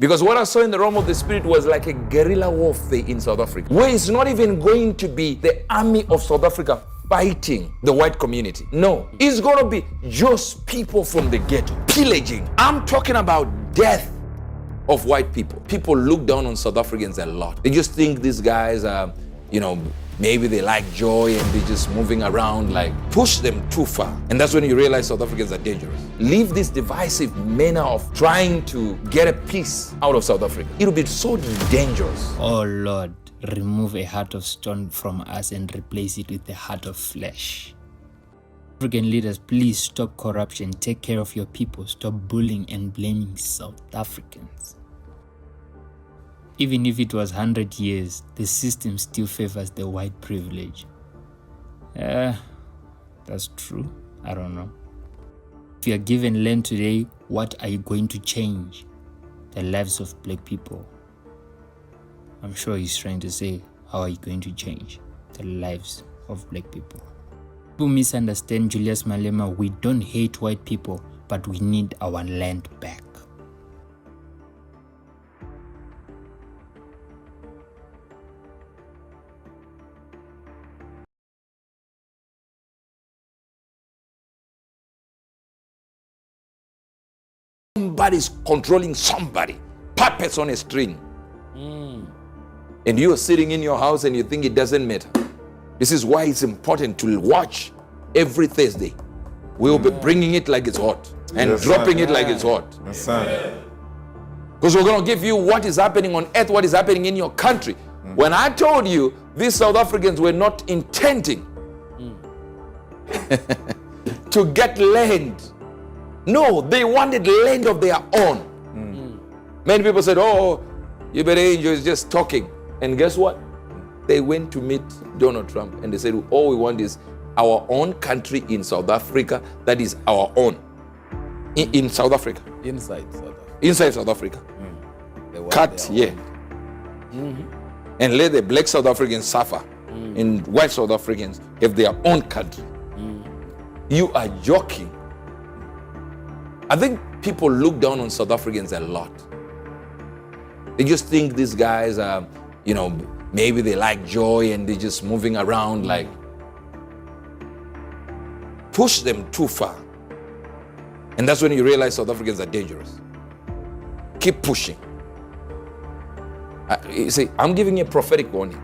Because what I saw in the realm of the spirit was like a guerrilla warfare in South Africa, where it's not even going to be the army of South Africa fighting the white community. No, it's going to be just people from the ghetto pillaging. I'm talking about death of white people. People look down on South Africans a lot. They just think these guys are, maybe they like joy and they're just moving around, like push them too far. And that's when you realize South Africans are dangerous. Leave this divisive manner of trying to get a piece out of South Africa. It'll be so dangerous. Oh Lord, remove a heart of stone from us and replace it with a heart of flesh. African leaders, please stop corruption, take care of your people, stop bullying and blaming South Africans. Even if it was 100 years, the system still favors the white privilege. That's true. I don't know. If you are given land today, what are you going to change? The lives of black people. I'm sure he's trying to say, how are you going to change the lives of black people? People misunderstand Julius Malema. We don't hate white people, but we need our land back. Somebody's controlling somebody, puppets on a string. And you are sitting in your house and you think it doesn't matter. This is why it's important to watch every Thursday. We'll be bringing it like it's hot and dropping it like it's hot. Because we're going to give you what is happening on earth, what is happening in your country. When I told you these South Africans were not intending to get land. No, they wanted land of their own. Many people said, oh, you better angel is just talking. And guess what? They went to meet Donald Trump and they said, all we want is our own country in South Africa that is our own. In South Africa. Inside South Africa. Inside South Africa. Cut, yeah. And let the black South Africans suffer. And white South Africans have their own country. You are joking. I think people look down on South Africans a lot. They just think these guys are, maybe they like joy and they're just moving around, like push them too far. And that's when you realize South Africans are dangerous. Keep pushing. You see, I'm giving you a prophetic warning.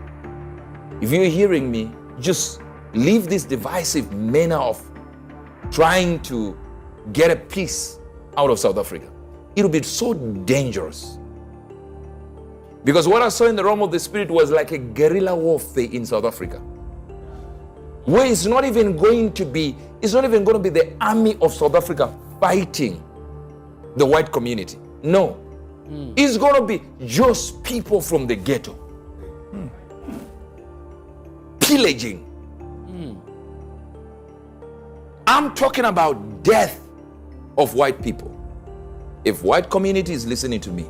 If you're hearing me, just leave this divisive manner of trying to get a piece out of South Africa. It'll be so dangerous. Because what I saw in the realm of the spirit was like a guerrilla warfare in South Africa, where it's not even going to be the army of South Africa fighting the white community. No, it's going to be just people from the ghetto pillaging. I'm talking about death of white people. If white community is listening to me,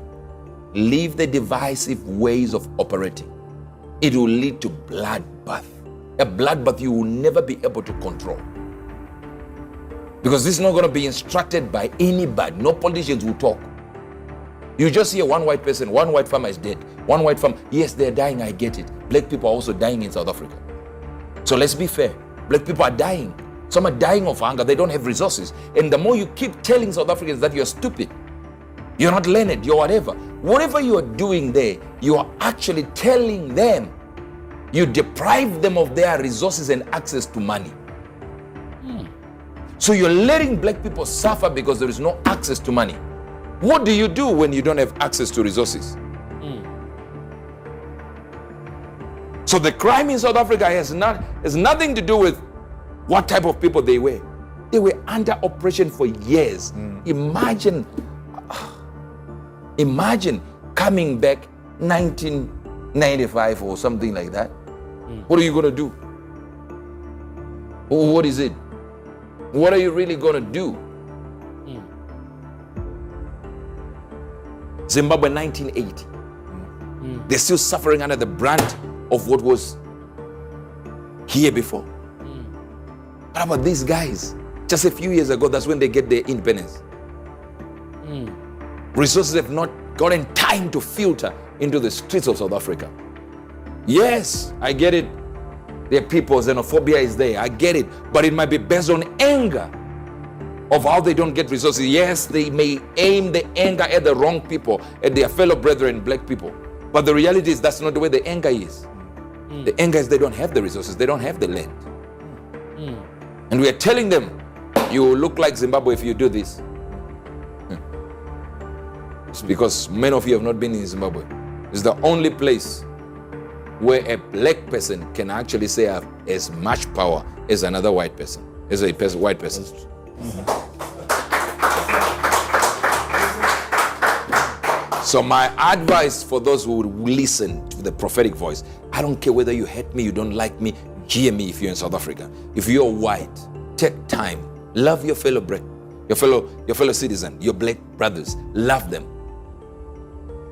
leave the divisive ways of operating. It will lead to bloodbath. A bloodbath you will never be able to control. Because this is not going to be instructed by anybody. No politicians will talk. You just hear one white person, one white farmer is dead. One white farmer, yes, they're dying, I get it. Black people are also dying in South Africa. So let's be fair. Black people are dying. Some are dying of hunger. They don't have resources. And the more you keep telling South Africans that you're stupid, you're not learned, you're whatever you are doing there, you are actually telling them, you deprive them of their resources and access to money. So you're letting black people suffer because there is no access to money. What do you do when you don't have access to resources? So the crime in South Africa has nothing to do with what type of people they were. They were under oppression for years. Imagine coming back 1995 or something like that. What are you going to do? What is it? What are you really going to do? Zimbabwe 1980. They're still suffering under the brunt of what was here before. What about these guys? Just a few years ago, that's when they get their independence. Resources have not gotten time to filter into the streets of South Africa. Yes, I get it. There are people, xenophobia is there. I get it. But it might be based on anger of how they don't get resources. Yes, they may aim the anger at the wrong people, at their fellow brethren, black people. But the reality is that's not the way the anger is. The anger is they don't have the resources. They don't have the land. And we are telling them, you will look like Zimbabwe if you do this. It's because many of you have not been in Zimbabwe. It's the only place where a black person can actually say I have as much power as another white person, as a white person. So my advice for those who would listen to the prophetic voice, I don't care whether you hate me, you don't like me, hear me if you're in South Africa. If you're white, take time, love your fellow your fellow citizen, your black brothers, love them.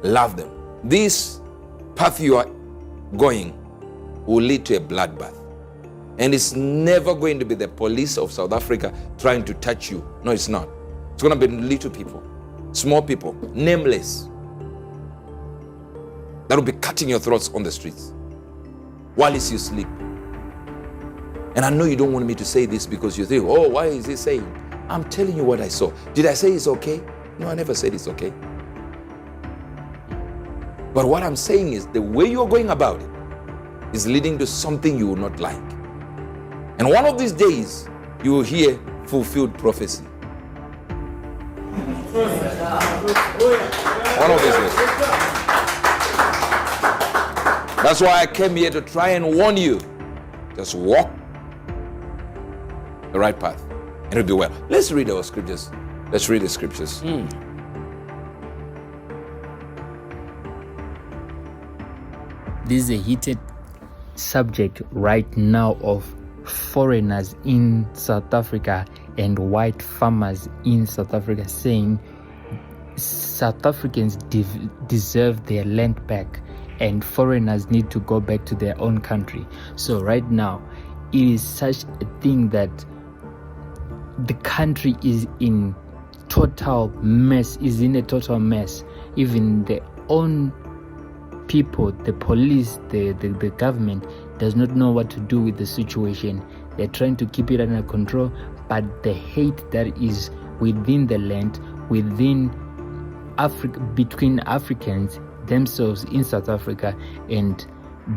Love them. This path you are going will lead to a bloodbath. And it's never going to be the police of South Africa trying to touch you. No, it's not. It's going to be little people, small people, nameless, that will be cutting your throats on the streets while you sleep. And I know you don't want me to say this because you think, oh, why is he saying? I'm telling you what I saw. Did I say it's okay? No, I never said it's okay. But what I'm saying is the way you're going about it is leading to something you will not like. And one of these days, you will hear fulfilled prophecy. One of these days. That's why I came here to try and warn you. Just walk the right path and it'll be well. Let's read our scriptures. Let's read the scriptures. This is a heated subject right now of foreigners in South Africa and white farmers in South Africa saying South Africans deserve their land back and foreigners need to go back to their own country. So right now, it is such a thing that the country is in total mess, Even the own people, the police, the government does not know what to do with the situation. They're trying to keep it under control, but the hate that is within the land, within Africa, between Africans themselves in South Africa and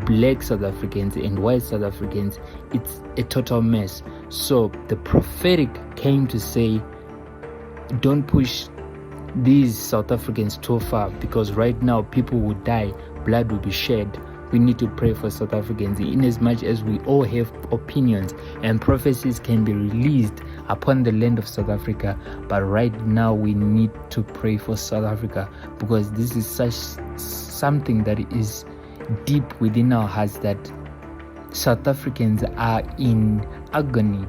black South Africans and white South Africans, it's a total mess. So the prophetic came to say, don't push these South Africans too far, because right now people will die, blood will be shed. We need to pray for South Africans, in as much as we all have opinions and prophecies can be released upon the land of South Africa. But right now we need to pray for South Africa, because this is something that is deep within our hearts, that South Africans are in agony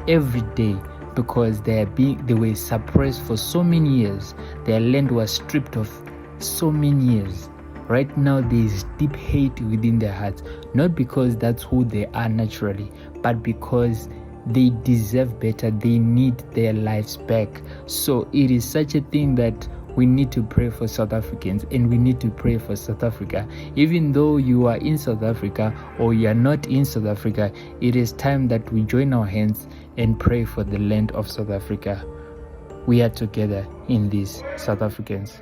every day because they were suppressed for so many years. Their land was stripped of so many years. Right now there is deep hate within their hearts, not because that's who they are naturally, but because they deserve better. They need their lives back. So it is such a thing that we need to pray for South Africans, and we need to pray for South Africa. Even though you are in South Africa or you are not in South Africa, it is time that we join our hands and pray for the land of South Africa. We are together in this, South Africans.